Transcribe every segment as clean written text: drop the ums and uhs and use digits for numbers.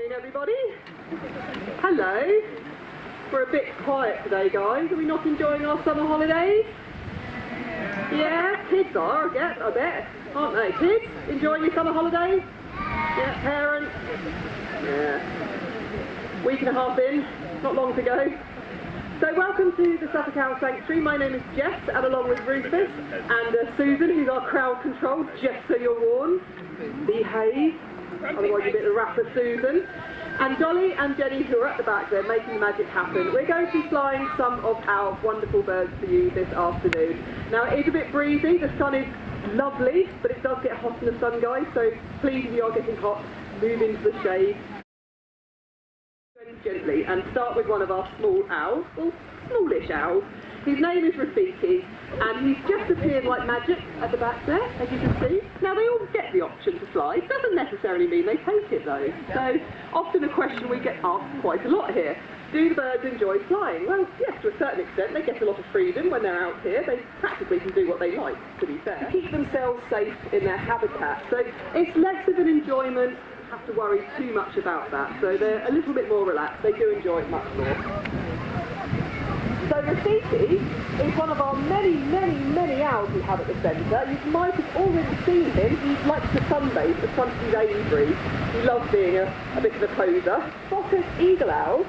afternoon, everybody. Hello. We're a bit quiet today, guys. Are we not enjoying our summer holidays? Yeah, kids are, I bet. Aren't they? Kids, enjoying your summer holidays? Yeah, parents? Yeah. Week and a half in, not long to go. So welcome to the Suffolk Owl Sanctuary. My name is Jess, and along with Rufus and Susan, who's our crowd control, just so you're warned. Behave, otherwise you're a bit of a rapper, Susan. And Dolly and Jenny, who are at the back there, making the magic happen. We're going to be flying some of our wonderful birds for you this afternoon. Now, it is a bit breezy, the sun is lovely, but it does get hot in the sun, guys, so please, if you are getting hot, move into the shade. Gently, and start with one of our small owls, well, smallish owls. His name is Rafiki, and he's just appeared like magic at the back there, as you can see. Now, they all get the option to fly. It doesn't necessarily mean they take it, though. So, often a question we get asked quite a lot here. Do the birds enjoy flying? Well, yes, to a certain extent. They get a lot of freedom when they're out here. They practically can do what they like, to be fair. To keep themselves safe in their habitat. So, it's less of an enjoyment, have to worry too much about that. So, they're a little bit more relaxed. They do enjoy it much more. So Rafiki is one of our many owls we have at the centre. You might have already seen him. He likes to sunbathe at the front of his aviary. He loves being a bit of a poser. Spotted eagle owls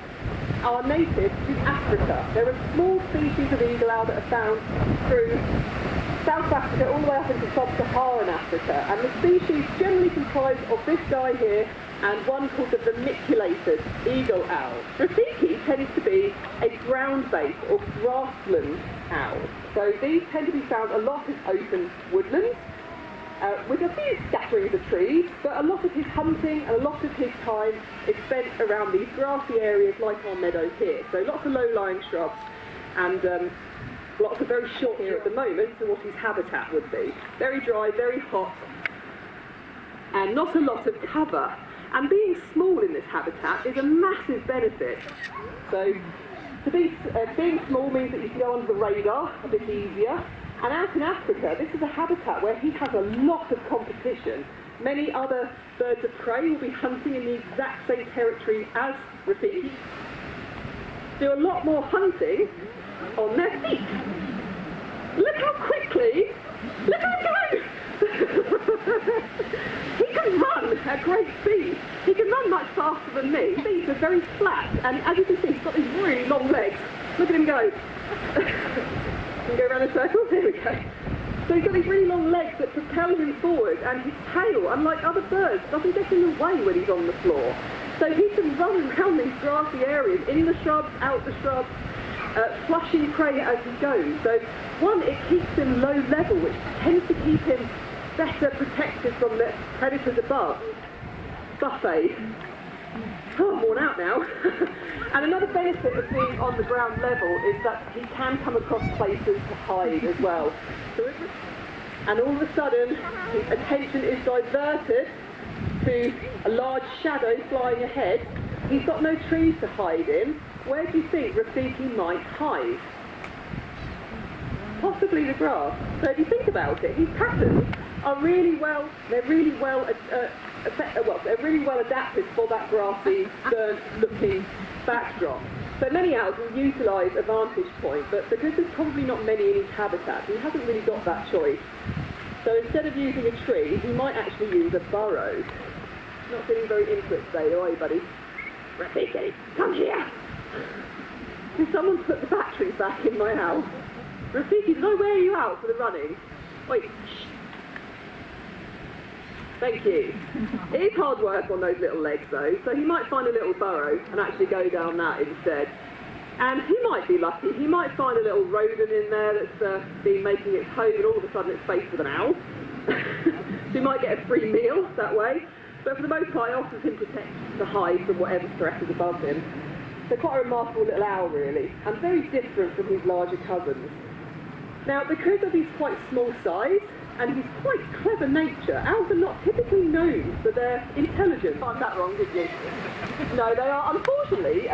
are native to Africa. They're a small species of eagle owl that are found through South Africa all the way up into sub-Saharan Africa. And the species generally comprise of this guy here and one called the vermiculated eagle owl. Rafiki tends to be a ground-based or grassland owl. So these tend to be found a lot in open woodlands, with a few scatterings of trees, but a lot of his hunting and a lot of his time is spent around these grassy areas like our meadow here. So lots of low-lying shrubs and lots of very short here at the moment to what his habitat would be. Very dry, very hot, and not a lot of cover. And being small in this habitat is a massive benefit. So being small means that you can go under the radar a bit easier. And out in Africa, this is a habitat where he has a lot of competition. Many other birds of prey will be hunting in the exact same territory as Rafiki. Do a lot more hunting on their feet. Look how quickly, look how he goes! He can run at great speed. He can run much faster than me. His feet are very flat, and as you can see, he's got these really long legs. Look at him go. Can we go around in circles? Here we go. So he's got these really long legs that propel him forward, and his tail, unlike other birds, doesn't get in the way when he's on the floor. So he can run around these grassy areas, in the shrubs, out the shrubs, flushing prey as he goes. So one, it keeps him low level, which tends to keep him better protected from the predators above. Buffet. Oh, I'm worn out now. And another benefit of being on the ground level is that he can come across places to hide as well. And all of a sudden, his attention is diverted to a large shadow flying ahead. He's got no trees to hide in. Where do you think Rafiki might hide? Possibly the grass. So if you think about it, his patterns are really well adapted for that grassy, burnt-looking backdrop. So many owls will utilise a vantage point, but because there's probably not many in his habitat, he hasn't really got that choice. So instead of using a tree, he might actually use a burrow. Not feeling very into it today, are you, buddy? Rafiki, come here! Did someone put the batteries back in my house? Rafiki, did I wear you out for the running? Wait, shh. Thank you. It is hard work on those little legs though, so he might find a little burrow and actually go down that instead. And he might be lucky, he might find a little rodent in there that's been making its home and all of a sudden it's faced with an owl. So he might get a free meal that way. But for the most part, it offers him protection to hide from whatever threat is above him. So quite a remarkable little owl really, and very different from his larger cousins. Now, because of his quite small size and his quite clever nature, owls are not typically known for their intelligence. Find that wrong, did you? No, they are, unfortunately,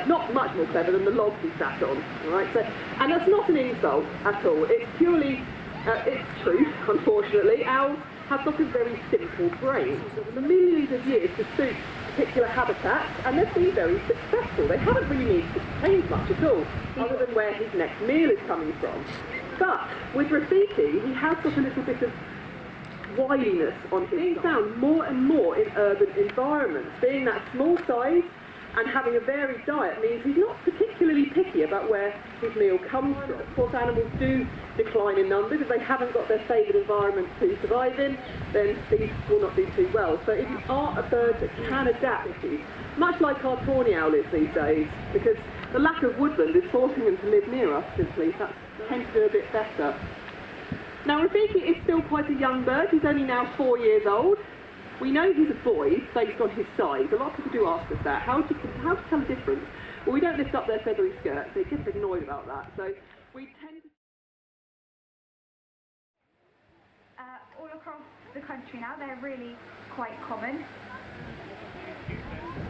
not much more clever than the logs he sat on. Right? So, and that's not an insult at all. It's purely, it's truth, unfortunately. Owls have got a very simple brain. For millions of years to suit particular habitats, and they've been very successful. They haven't really needed to change much at all, other than where his next meal is coming from. But with Rafiki, he has got a little bit of wiliness on him. Being found more and more in urban environments. Being that small size and having a varied diet means he's not particularly picky about where his meal comes from. Of course, animals do decline in numbers. If they haven't got their favoured environment to survive in, then these will not do too well. So if you are a bird that can adapt, much like our tawny owl is these days, because the lack of woodland is forcing them to live near us, simply. That tends to do a bit better. Now, Rafiki is still quite a young bird. He's only now 4 years old. We know he's a boy based on his size. A lot of people do ask us that. How to tell the difference? Well, we don't lift up their feathery skirts. They get annoyed about that. So we tend to... All across the country now, they're really quite common.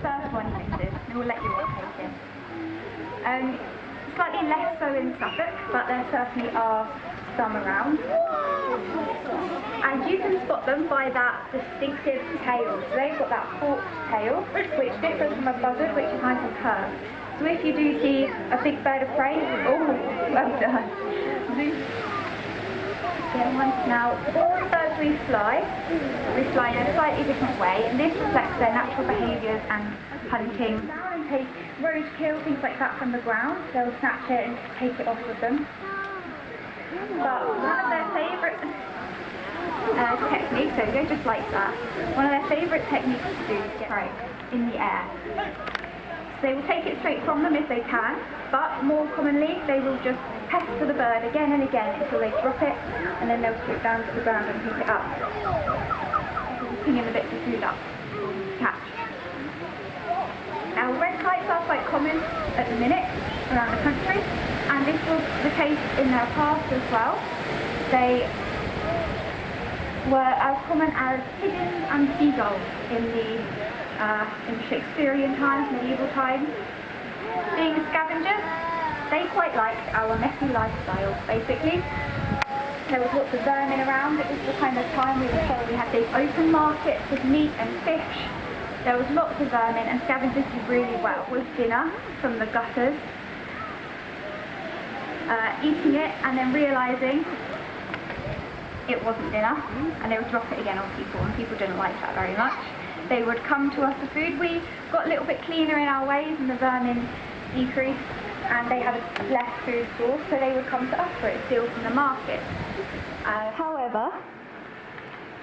First one listed, and we'll let you all take it. Slightly less so in Suffolk, but there certainly are some around. And you can spot them by that distinctive tail. So they've got that forked tail, which differs from a buzzard, which is nice and curved. So if you do see a big bird of prey, oh, well done. Now, all the birds we fly in a slightly different way, and this reflects their natural behaviours and hunting. And take roadkill, things like that from the ground. They'll snatch it and take it off with them. But one of their favourite techniques, so go just like that. One of their favourite techniques to do is get prey in the air. So they will take it straight from them if they can, but more commonly they will just pester the bird again and again until they drop it, and then they'll swoop down to the ground and pick it up. Pinging the bits of food up. Catch. Now, red kites are quite common at the minute around the country, and this was the case in their past as well. They were as common as pigeons and seagulls in the Shakespearean times, medieval times. Being scavengers, they quite liked our messy lifestyle, basically. There was lots of vermin around. It was the kind of time we were told we had big open markets with meat and fish. There was lots of vermin, and scavengers did really well with dinner from the gutters. Eating it and then realising it wasn't dinner, and they would drop it again on people, and people didn't like that very much. They would come to us for food. We got a little bit cleaner in our ways, and the vermin decreased, and they had a less food source, so they would come to us for it, steal from the market. However,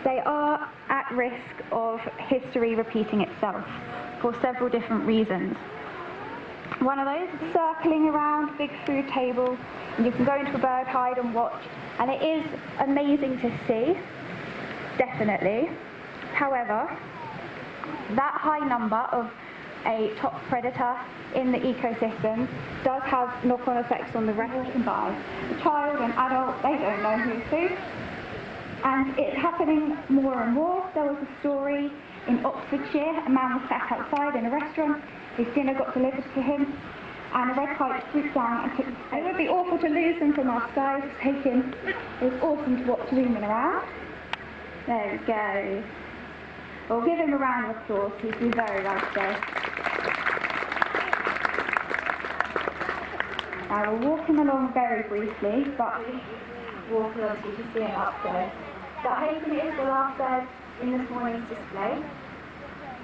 they are at risk of history repeating itself for several different reasons. One of those is circling around big food tables, and you can go into a bird hide and watch, and it is amazing to see, definitely. However, that high number of a top predator in the ecosystem does have knock-on effects on the rest you can buy. The child and adult, they don't know who's who. And it's happening more and more. There was a story in Oxfordshire. A man was sat outside in a restaurant. His dinner got delivered to him, and a red kite swooped down and took him. It would be awful to lose him from our skies. It was awesome to watch zooming around. There we go. We'll give him a round of applause. He's been very well today. Now we're walking along very briefly, but walking obviously to see him upstairs. So I hope it is the last bird in this morning's display.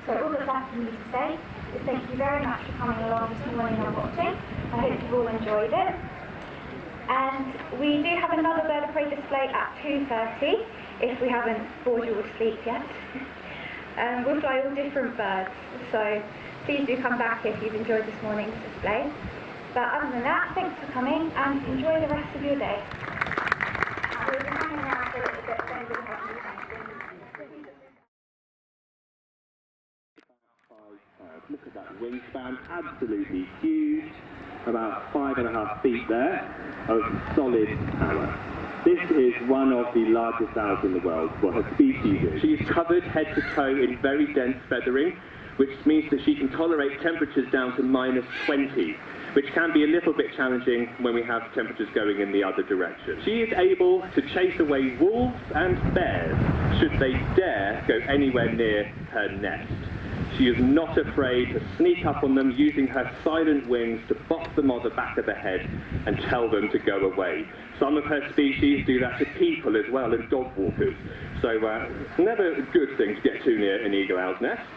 So all that's left for me to say is thank you very much for coming along this morning and watching. I hope you've all enjoyed it. And we do have another bird of prey display at 2:30, if we haven't bored you all to sleep yet. We'll fly all different birds, so please do come back if you've enjoyed this morning's display. But other than that, thanks for coming and enjoy the rest of your day. We'll be hanging around for a little bit, then we'll have some questions. Look at that wingspan, absolutely huge, about 5.5 feet there, of solid power. This is one of the largest owls in the world, well, her species is. She is covered head to toe in very dense feathering, which means that she can tolerate temperatures down to -20, which can be a little bit challenging when we have temperatures going in the other direction. She is able to chase away wolves and bears. should they dare go anywhere near her nest. She is not afraid to sneak up on them using her silent wings to bop them on the back of the head and tell them to go away. Some of her species do that to people as well as dog walkers. So it's never a good thing to get too near an eagle owl's nest.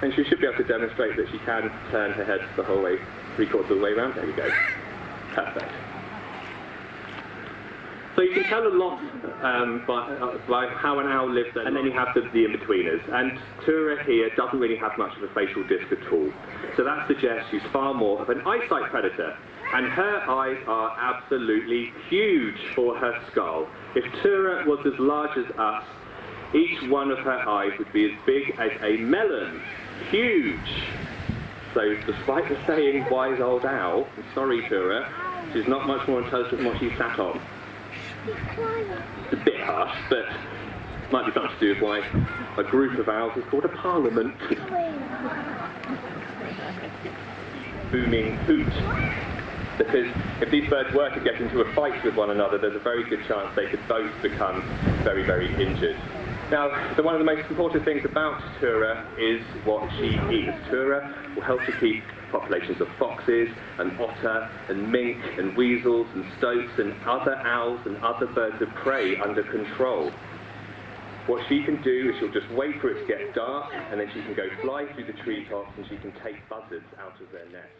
And she should be able to demonstrate that she can turn her head the whole way, 3/4 of the way around. There we go. Perfect. So you can tell a lot by how an owl lives, and then you have the in-betweeners. And Tura here doesn't really have much of a facial disc at all. So that suggests she's far more of an eyesight predator. And her eyes are absolutely huge for her skull. If Tura was as large as us, each one of her eyes would be as big as a melon. Huge! So despite the saying, wise old owl, I'm sorry Tura, she's not much more intelligent than what she sat on. It's a bit harsh, but might be something to do with why a group of owls is called a parliament. Booming hoot. Because if these birds were to get into a fight with one another, there's a very good chance they could both become very, very injured. Now, one of the most important things about Tura is what she eats. Tura will help to keep populations of foxes and otter and mink and weasels and stoats and other owls and other birds of prey under control. What she can do is she'll just wait for it to get dark, and then she can go fly through the treetops and she can take buzzards out of their nest.